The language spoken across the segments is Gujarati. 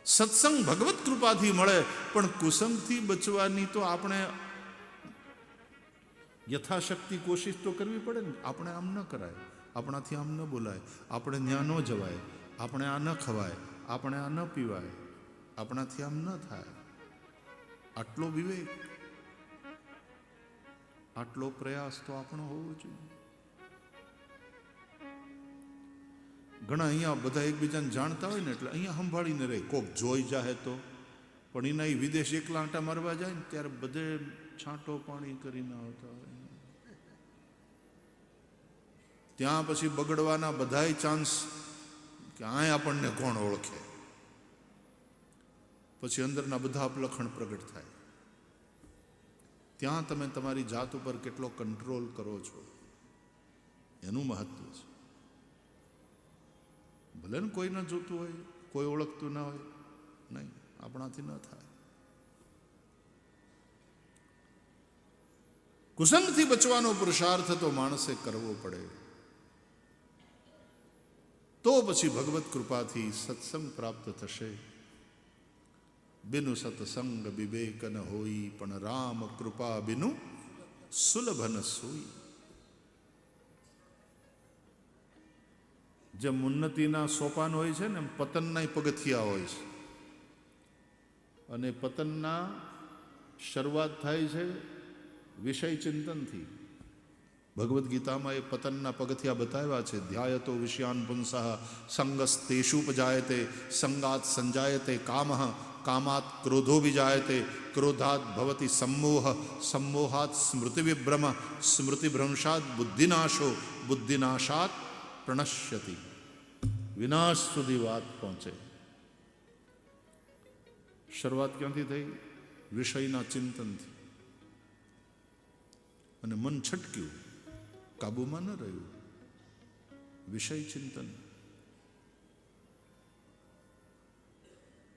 સત્સંગ ભગવત કૃપાથી મળે, પણ કુસંગથી બચવાની તો આપણે યથાશક્તિ કોશિશ તો કરવી પડે ને. આપણે આમ ન કરાય, આપણાથી આમ ન બોલાય, આપણે ત્યાં ન જવાય, આપણે આ ન ખવાય, આપણે આ ન પીવાય, આપણાથી આમ ન થાય. આટલો વિવેક, આટલો પ્રયાસ તો આપણો હોવો જોઈએ. ઘણા અહીંયા બધા એકબીજાને જાણતા હોય ને એટલે અહીંયા સંભાળીને રહે, કોક જોઈ જાહે તો. પણ એના એ વિદેશ એકલા આંટા મારવા જાય ને ત્યારે બધે છાંટો પાણી કરીને આવતા હોય. ત્યાં પછી બગડવાના બધાય ચાન્સ કે આ આપણને કોણ ઓળખે. પછી અંદરના બધા અપલખણ પ્રગટ થાય. ત્યાં તમે તમારી જાત ઉપર કેટલો કંટ્રોલ કરો છો એનું મહત્વ છે. ભલે ને કોઈ ન જોતું હોય, કોઈ ઓળખતું ના હોય, નહીં, આપણાથી ન થાય. કુસંગથી બચવાનો પુરુષાર્થ તો માણસે કરવો પડે. તો પછી ભગવત કૃપાથી સત્સંગ પ્રાપ્ત થશે. બિનુ સત્સંગ વિવેક ન હોઈ, પણ રામ કૃપા બિનુ સુલભ ન સોઈ. જેમ ઉન્નતિના સોપાન હોય છે ને એમ પતનના પગથિયા હોય છે. અને પતનના શરૂઆત થાય છે વિષય ચિંતનથી. ભગવદ્ ગીતામાં એ પતનના પગથિયા બતાવ્યા છે. ધ્યાયતો વિષયાન પુંસઃ સંગસ્તેષુપજાયતે, સંગાત સંજાયતે કામઃ, કામાત ક્રોધો વિજાયતે, ક્રોધાત ભવતિ सम्मोह, सम्मोहात સ્મૃતિવિભ્રમ, સ્મૃતિભ્રંશાત બુદ્ધિનાશો, બુદ્ધિનાશાત પ્રણશ્યતિ. વિનાશ સુધી વાત પહોંચે. શરૂઆત ક્યાંથી થઈ? વિષયના ચિંતનથી. અને મન છટક્યું, કાબુમાં ન રહ્યું. વિષય ચિંતન.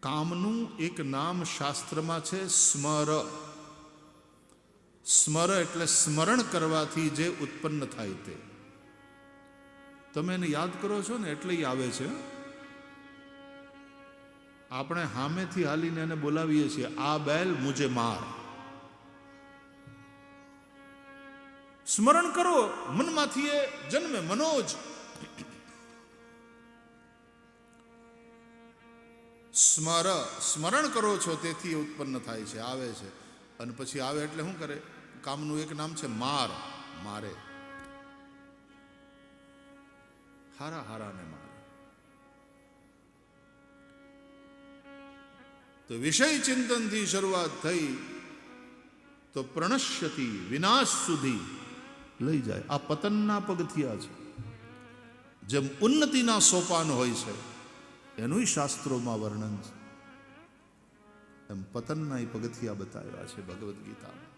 કામનું એક નામ શાસ્ત્રમાં છે સ્મર. સ્મર એટલે સ્મરણ કરવાથી જે ઉત્પન્ન થાય તે. તમે એને યાદ કરો છો ને એટલે આવે છે. આપણે સામેથી હાલીને એને બોલાવીએ છીએ, આ બેલ મુજે માર. સ્મરણ કરો, મનમાંથી એ જન્મે. મનોજ સ્મર, સ્મરણ કરો છો તેથી ઉત્પન્ન થાય છે, આવે છે. અને પછી આવે એટલે શું કરે? કામનું એક નામ છે માર. મારે, હારા હારાને મારે. તો વિષય ચિંતનથી શરૂઆત થઈ તો પ્રણશ્યતિ, વિનાશ સુધી લઈ જાય. આ પતનના પગથિયા છે. જેમ ઉન્નતિના સોપાન હોય છે એનું શાસ્ત્રોમાં વર્ણન છે, એમ પતનના પગથિયા બતાવ્યા છે ભગવદ્ ગીતામાં.